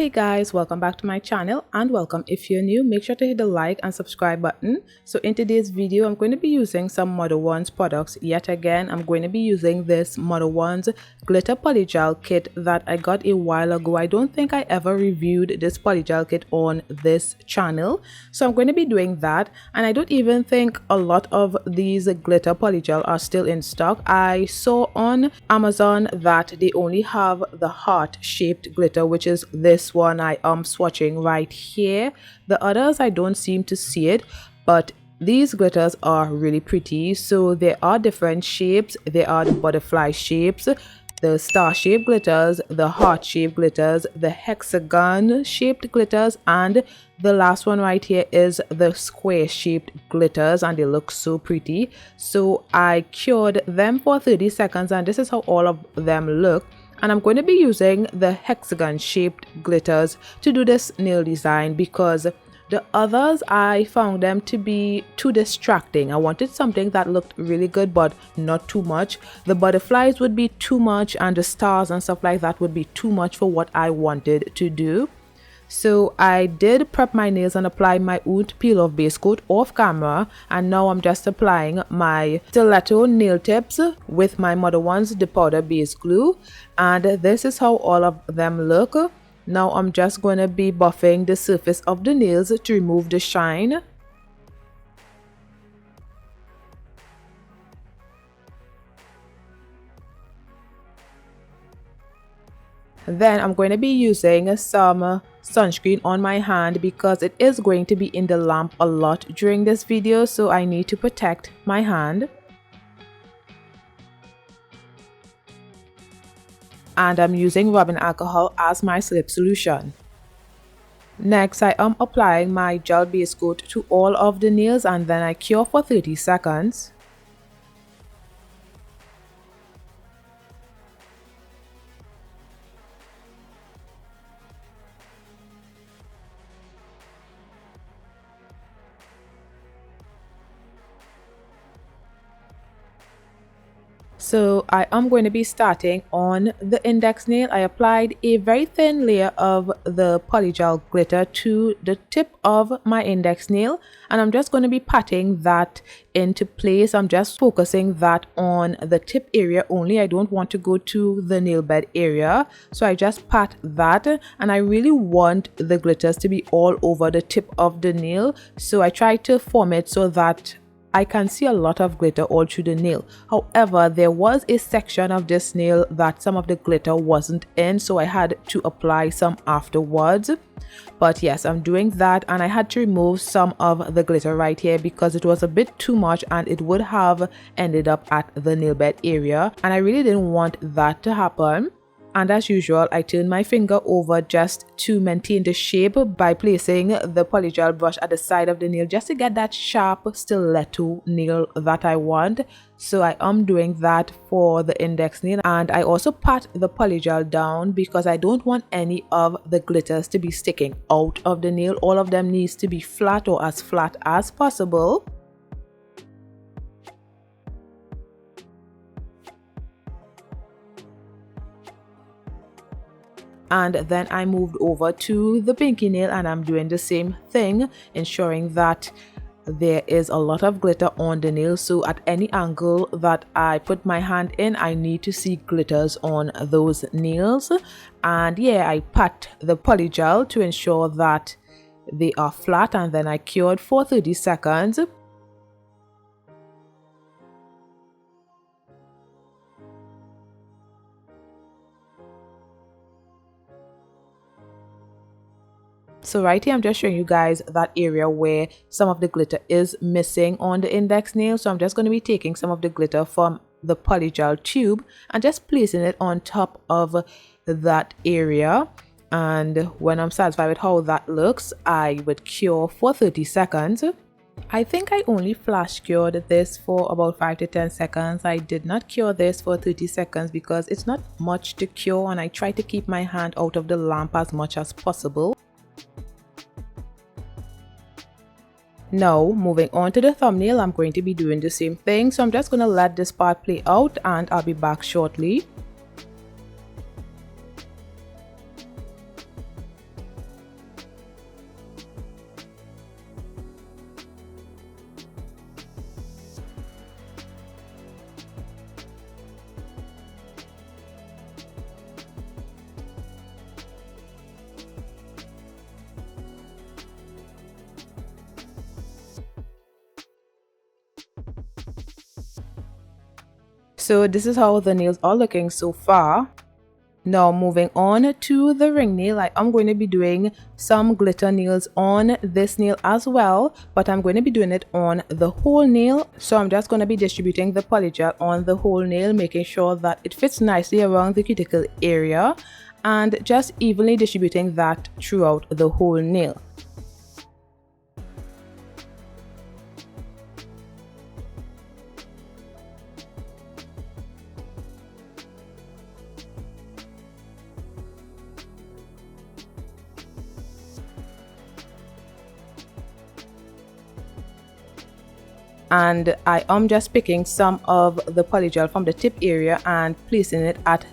Hey guys, welcome back to my channel and welcome if you're new. Make sure to hit the like and subscribe button. So in today's video, I'm going to be using some MODELONES products. Yet again, I'm going to be using this MODELONES glitter polygel kit that I got a while ago. I don't think I ever reviewed this polygel kit on this channel. So I'm going to be doing that, and I don't even think a lot of these glitter polygel are still in stock. I saw on Amazon that they only have the heart-shaped glitter, which is this one I am swatching right here. The others I don't seem to see it, but these glitters are really pretty. So there are different shapes. There are the butterfly shapes, the star shaped glitters, the heart shaped glitters, the hexagon shaped glitters, and the last one right here is the square shaped glitters, and they look so pretty. So I cured them for 30 seconds and this is how all of them look. And I'm going to be using the hexagon shaped glitters to do this nail design because the others I found them to be too distracting. I wanted something that looked really good but not too much. The butterflies would be too much and the stars and stuff like that would be too much for what I wanted to do. So I did prep my nails and apply my oud peel off base coat off camera, and now I'm just applying my stiletto nail tips with my MODELONES powder base glue, and this is how all of them look. Now I'm just going to be buffing the surface of the nails to remove the shine. Then I'm going to be using some sunscreen on my hand because it is going to be in the lamp a lot during this video, so I need to protect my hand. And I'm using rubbing alcohol as my slip solution. Next, I am applying my gel base coat to all of the nails and then I cure for 30 seconds. So I am going to be starting on the index nail. I applied a very thin layer of the polygel glitter to the tip of my index nail, and I'm just going to be patting that into place. I'm just focusing that on the tip area only. I don't want to go to the nail bed area, so I just pat that, and I really want the glitters to be all over the tip of the nail, so I try to form it so that I can see a lot of glitter all through the nail. However, there was a section of this nail that some of the glitter wasn't in, so I had to apply some afterwards. But yes, I'm doing that, and I had to remove some of the glitter right here because it was a bit too much and it would have ended up at the nail bed area, and I really didn't want that to happen. And as usual, I turn my finger over just to maintain the shape by placing the polygel brush at the side of the nail just to get that sharp stiletto nail that I want. So I am doing that for the index nail, and I also pat the polygel down because I don't want any of the glitters to be sticking out of the nail. All of them needs to be flat or as flat as possible. And then I moved over to the pinky nail and I'm doing the same thing, ensuring that there is a lot of glitter on the nail. So at any angle that I put my hand in, I need to see glitters on those nails. And yeah, I pat the polygel to ensure that they are flat, and then I cured for 30 seconds. So right here, I'm just showing you guys that area where some of the glitter is missing on the index nail. So I'm just going to be taking some of the glitter from the polygel tube and just placing it on top of that area. And when I'm satisfied with how that looks, I would cure for 30 seconds. I think I only flash cured this for about 5 to 10 seconds. I did not cure this for 30 seconds because it's not much to cure, and I try to keep my hand out of the lamp as much as possible. Now moving on to the thumbnail, I'm going to be doing the same thing, so I'm just going to let this part play out and I'll be back shortly. So this is how the nails are looking so far. Now moving on to the ring nail, I'm going to be doing some glitter nails on this nail as well, but I'm going to be doing it on the whole nail. So I'm just going to be distributing the polygel on the whole nail, making sure that it fits nicely around the cuticle area and just evenly distributing that throughout the whole nail. And I am just picking some of the polygel from the tip area and placing it at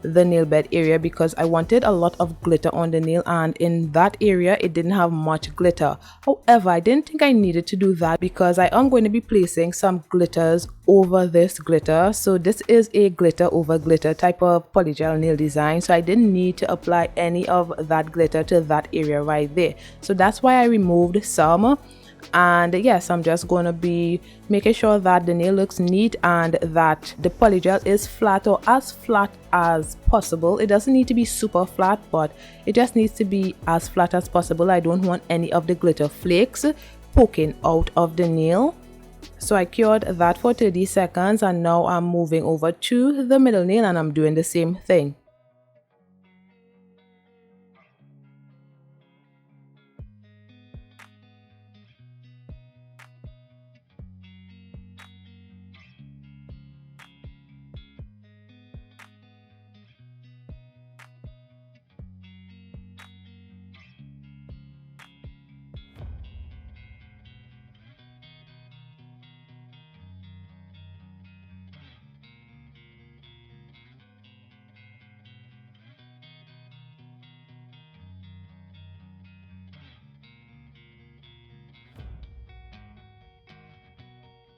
the nail bed area because I wanted a lot of glitter on the nail, and in that area it didn't have much glitter. However, I didn't think I needed to do that because I am going to be placing some glitters over this glitter. So this is a glitter over glitter type of polygel nail design, so I didn't need to apply any of that glitter to that area right there. So that's why I removed some. And yes, I'm just going to be making sure that the nail looks neat and that the polygel is flat, or as flat as possible. It doesn't need to be super flat, but it just needs to be as flat as possible. I don't want any of the glitter flakes poking out of the nail. So I cured that for 30 seconds, and now I'm moving over to the middle nail and I'm doing the same thing.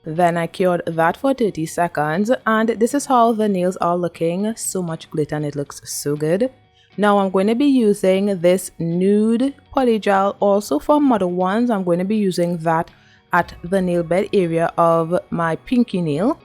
Then I cured that for 30 seconds, and this is how the nails are looking. So much glitter and it looks so good. Now I'm going to be using this nude polygel also for Modelones. I'm going to be using that at the nail bed area of my pinky nail.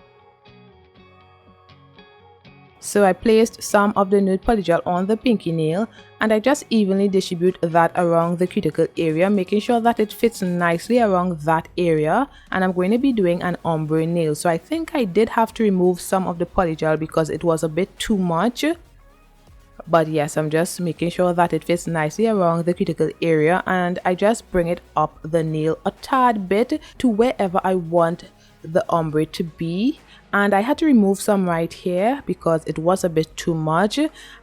So I placed some of the nude polygel on the pinky nail, and I just evenly distribute that around the cuticle area, making sure that it fits nicely around that area. And I'm going to be doing an ombre nail, so I think I did have to remove some of the polygel because it was a bit too much. But yes, I'm just making sure that it fits nicely around the cuticle area, and I just bring it up the nail a tad bit to wherever I want the ombre to be. And I had to remove some right here because it was a bit too much.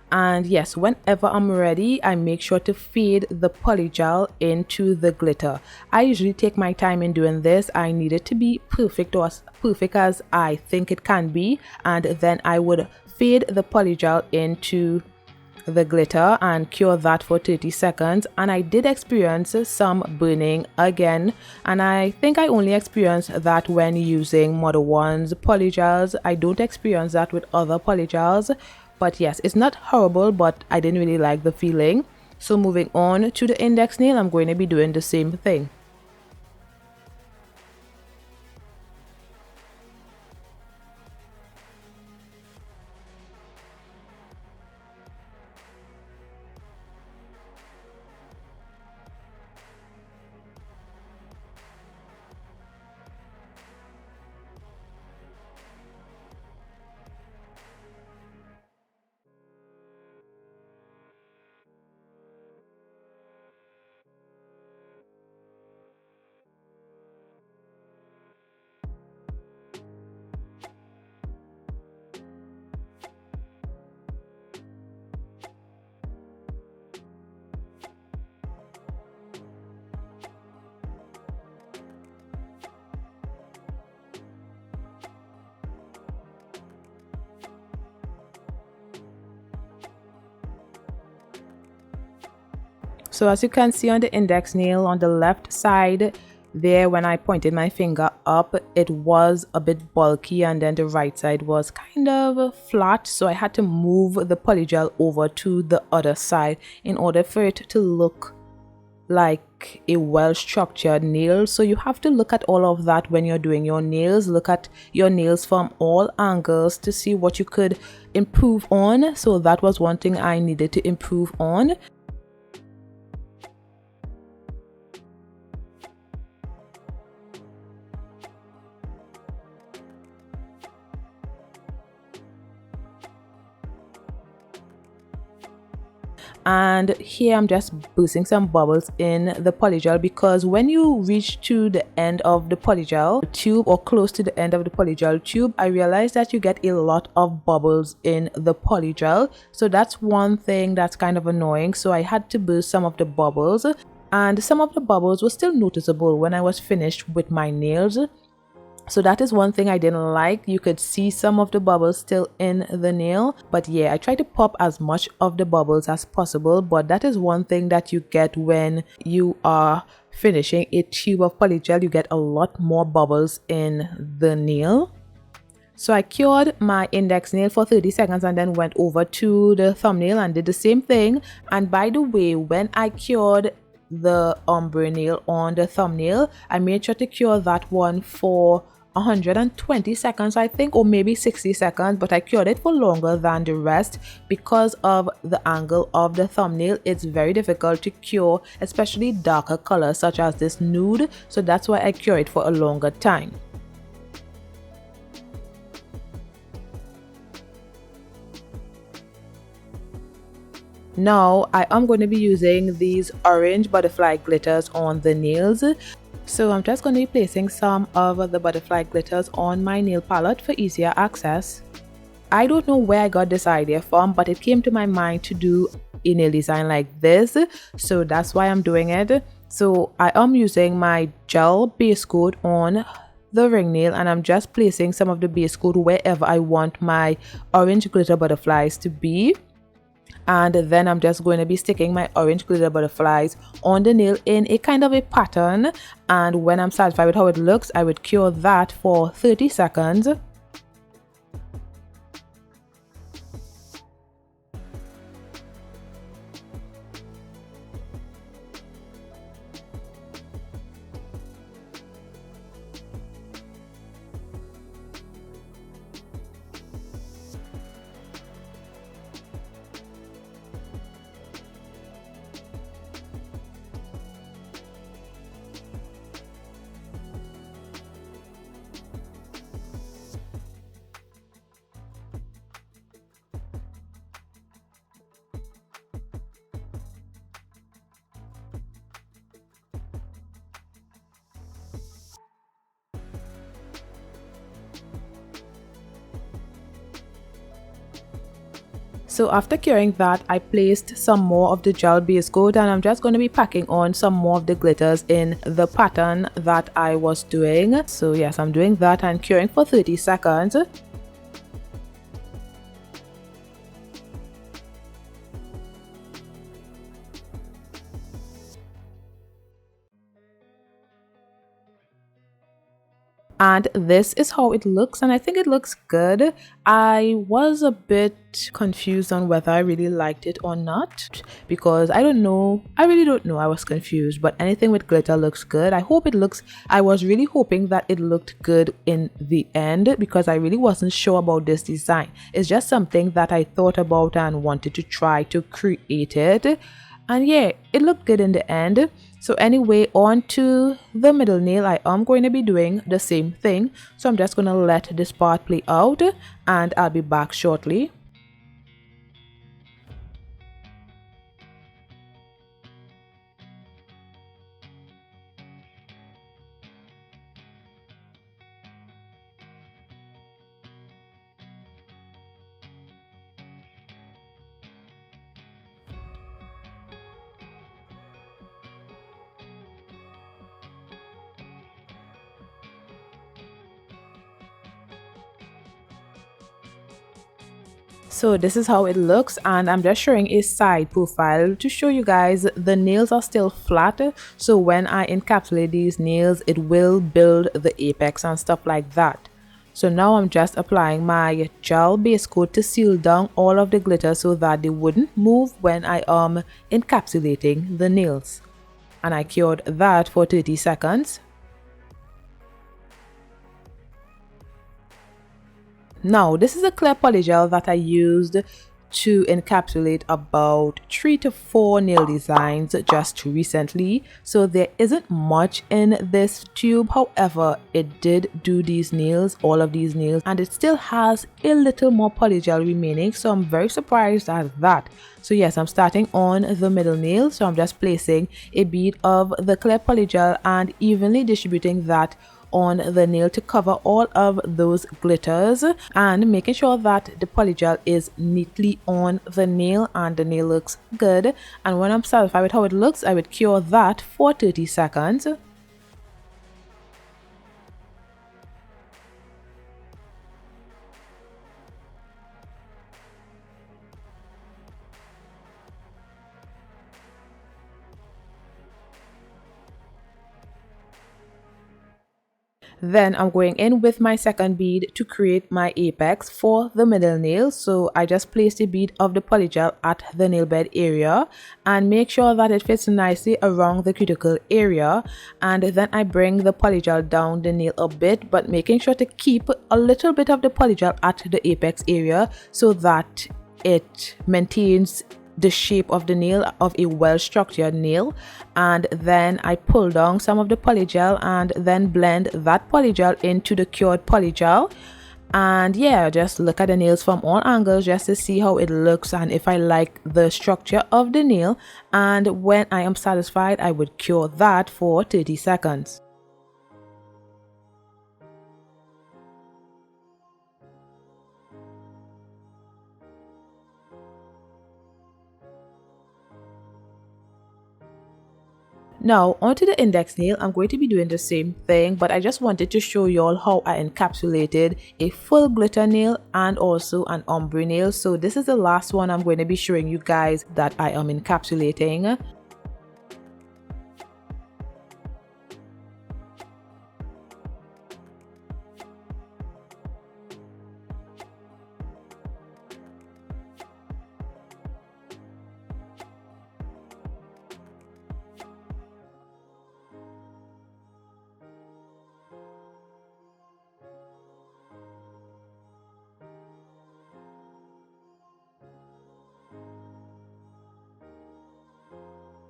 And yes, whenever I'm ready, I make sure to feed the polygel into the glitter. I usually take my time in doing this. I need it to be perfect, or as perfect as I think it can be, and then I would feed the polygel into the glitter and cure that for 30 seconds. And I did experience some burning again, and I think I only experienced that when using Modelones polygels. I don't experience that with other polygels, but yes, it's not horrible, but I didn't really like the feeling. So moving on to the index nail, I'm going to be doing the same thing. So as you can see on the index nail on the left side there, when I pointed my finger up, it was a bit bulky, and then the right side was kind of flat, so I had to move the polygel over to the other side in order for it to look like a well-structured nail. So you have to look at all of that when you're doing your nails. Look at your nails from all angles to see what you could improve on. So that was one thing I needed to improve on. And here I'm just boosting some bubbles in the polygel, because when you reach to the end of the polygel tube or close to the end of the polygel tube, I realized that you get a lot of bubbles in the polygel. So that's one thing that's kind of annoying. So I had to boost some of the bubbles, and some of the bubbles were still noticeable when I was finished with my nails. So that is one thing I didn't like. You could see some of the bubbles still in the nail. But yeah, I try to pop as much of the bubbles as possible. But that is one thing that you get when you are finishing a tube of polygel. You get a lot more bubbles in the nail. So I cured my index nail for 30 seconds and then went over to the thumbnail and did the same thing. And by the way, when I cured the ombre nail on the thumbnail, I made sure to cure that one for 120 seconds, I think, or maybe 60 seconds, but I cured it for longer than the rest because of the angle of the thumbnail. It's very difficult to cure, especially darker colors such as this nude, so that's why I cure it for a longer time. Now I am going to be using these orange butterfly glitters on the nails. So I'm just going to be placing some of the butterfly glitters on my nail palette for easier access. I don't know where I got this idea from, but it came to my mind to do a nail design like this. So that's why I'm doing it. So I am using my gel base coat on the ring nail, and I'm just placing some of the base coat wherever I want my orange glitter butterflies to be. And then I'm just going to be sticking my orange glitter butterflies on the nail in a kind of a pattern, and when I'm satisfied with how it looks, I would cure that for 30 seconds. So after curing that, I placed some more of the gel base coat, and I'm just going to be packing on some more of the glitters in the pattern that I was doing. So yes, I'm doing that and curing for 30 seconds. And this is how it looks, and I think it looks good. I was a bit confused on whether I really liked it or not, because I really don't know. I was confused, but anything with glitter looks good. I was really hoping that it looked good in the end, because I really wasn't sure about this design. It's just something that I thought about and wanted to try to create it. And yeah, it looked good in the end. So anyway, on to the middle nail, I am going to be doing the same thing. So I'm just going to let this part play out, and I'll be back shortly. So this is how it looks, and I'm just showing a side profile to show you guys the nails are still flat. So when I encapsulate these nails, it will build the apex and stuff like that. So now I'm just applying my gel base coat to seal down all of the glitter so that they wouldn't move when I am encapsulating the nails. and I cured that for 30 seconds. Now, this is a clear polygel that I used to encapsulate about 3 to 4 nail designs just recently, so there isn't much in this tube. However, it did do these nails, all of these nails, and it still has a little more polygel remaining, so I'm very surprised at that. So yes, I'm starting on the middle nail, so I'm just placing a bead of the clear polygel and evenly distributing that on the nail to cover all of those glitters, and making sure that the polygel is neatly on the nail and the nail looks good. And when I'm satisfied with how it looks, I would cure that for 30 seconds. Then I'm going in with my second bead to create my apex for the middle nail. So I just placed a bead of the polygel at the nail bed area and make sure that it fits nicely around the cuticle area. And then I bring the polygel down the nail a bit, but making sure to keep a little bit of the polygel at the apex area so that it maintains the shape of the nail, of a well-structured nail. And then I pull down some of the polygel and then blend that polygel into the cured polygel. And yeah, just look at the nails from all angles just to see how it looks and if I like the structure of the nail. And when I am satisfied, I would cure that for 30 seconds. Now onto the index nail. I'm going to be doing the same thing, but I just wanted to show you all how I encapsulated a full glitter nail and also an ombre nail. So this is the last one I'm going to be showing you guys that I am encapsulating.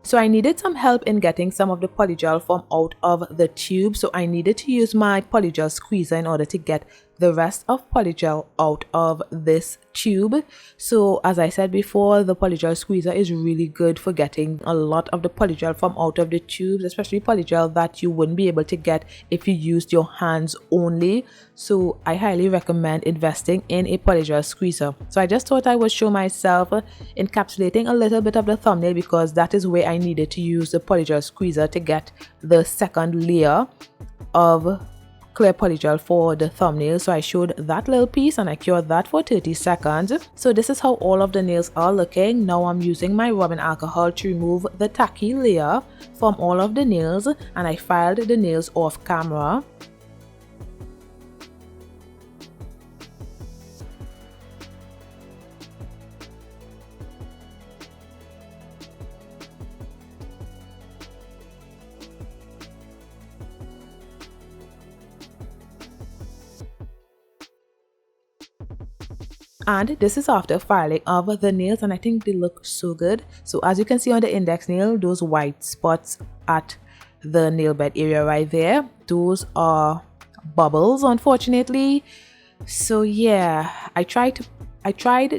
So I needed some help in getting some of the polygel from out of the tube. So I needed to use my polygel squeezer in order to get the rest of polygel out of this tube. So as I said before, the polygel squeezer is really good for getting a lot of the polygel from out of the tubes, especially polygel that you wouldn't be able to get if you used your hands only. So I highly recommend investing in a polygel squeezer. So I just thought I would show myself encapsulating a little bit of the thumbnail because that is where I needed to use the polygel squeezer to get the second layer of clear polygel for the thumbnail. So I showed that little piece and I cured that for 30 seconds. So this is how all of the nails are looking. Now I'm using my rubbing alcohol to remove the tacky layer from all of the nails, and I filed the nails off camera. And this is after filing of the nails, and I think they look so good. So as you can see on the index nail, those white spots at the nail bed area right there, those are bubbles, unfortunately. So yeah, I tried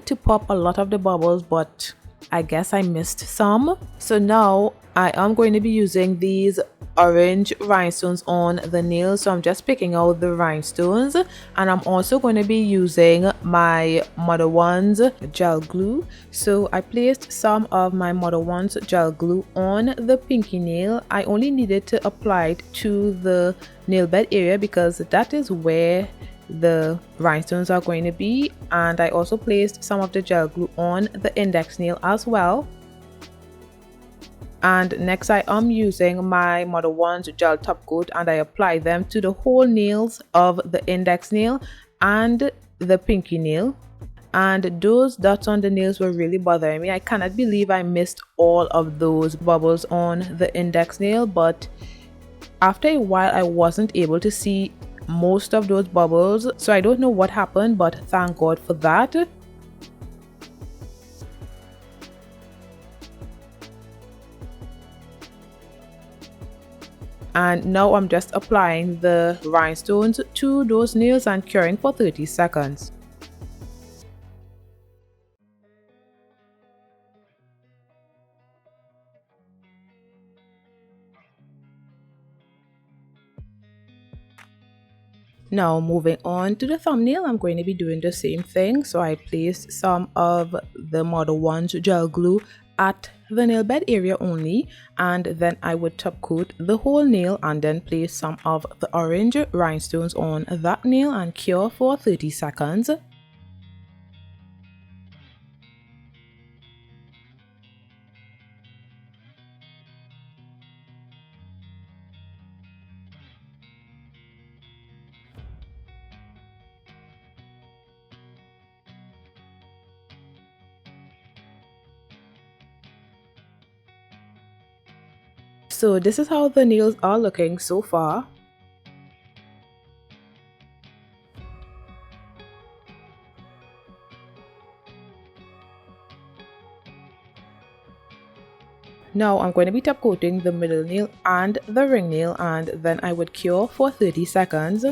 to pop a lot of the bubbles, but I guess I missed some. So now I am going to be using these orange rhinestones on the nails. So I'm just picking out the rhinestones, and I'm also going to be using my Modelones gel glue. So I placed some of my Modelones gel glue on the pinky nail. I only needed to apply it to the nail bed area because that is where the rhinestones are going to be, and I also placed some of the gel glue on the index nail as well. And next I am using my Modelones gel top coat, and I apply them to the whole nails of the index nail and the pinky nail. and those dots on the nails were really bothering me. I cannot believe I missed all of those bubbles on the index nail, but after a while I wasn't able to see most of those bubbles, so I don't know what happened, but thank God for that. And now I'm just applying the rhinestones to those nails and curing for 30 seconds. Now moving on to the thumbnail, I'm going to be doing the same thing. So I placed some of the Modelones gel glue at the nail bed area only, and then I would top coat the whole nail and then place some of the orange rhinestones on that nail and cure for 30 seconds. So this is how the nails are looking so far. Now I'm going to be top coating the middle nail and the ring nail, and then I would cure for 30 seconds.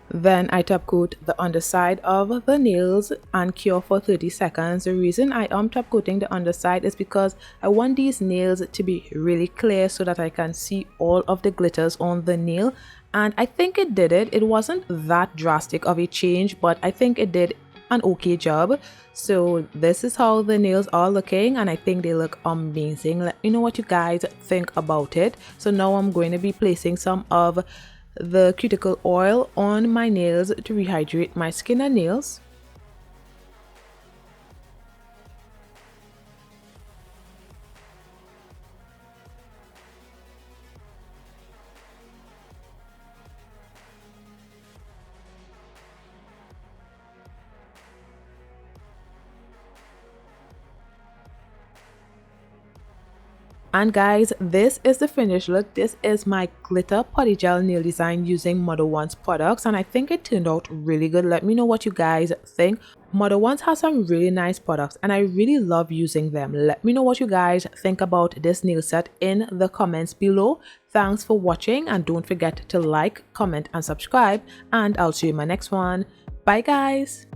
Then I top coat the underside of the nails and cure for 30 seconds. The reason I am top coating the underside is because I want these nails to be really clear so that I can see all of the glitters on the nail. And I think it did it. It wasn't that drastic of a change, but I think it did an okay job. So this is how the nails are looking, and I think they look amazing. Let me know what you guys think about it. So now I'm going to be placing some of the cuticle oil on my nails to rehydrate my skin and nails. And guys, this is the finished look. This is my glitter polygel nail design using Modelones products, and I think it turned out really good. Let me know what you guys think. Modelones has some really nice products and I really love using them. Let me know what you guys think about this nail set in the comments below. Thanks for watching, and don't forget to like, comment and subscribe, and I'll see you in my next one. Bye guys.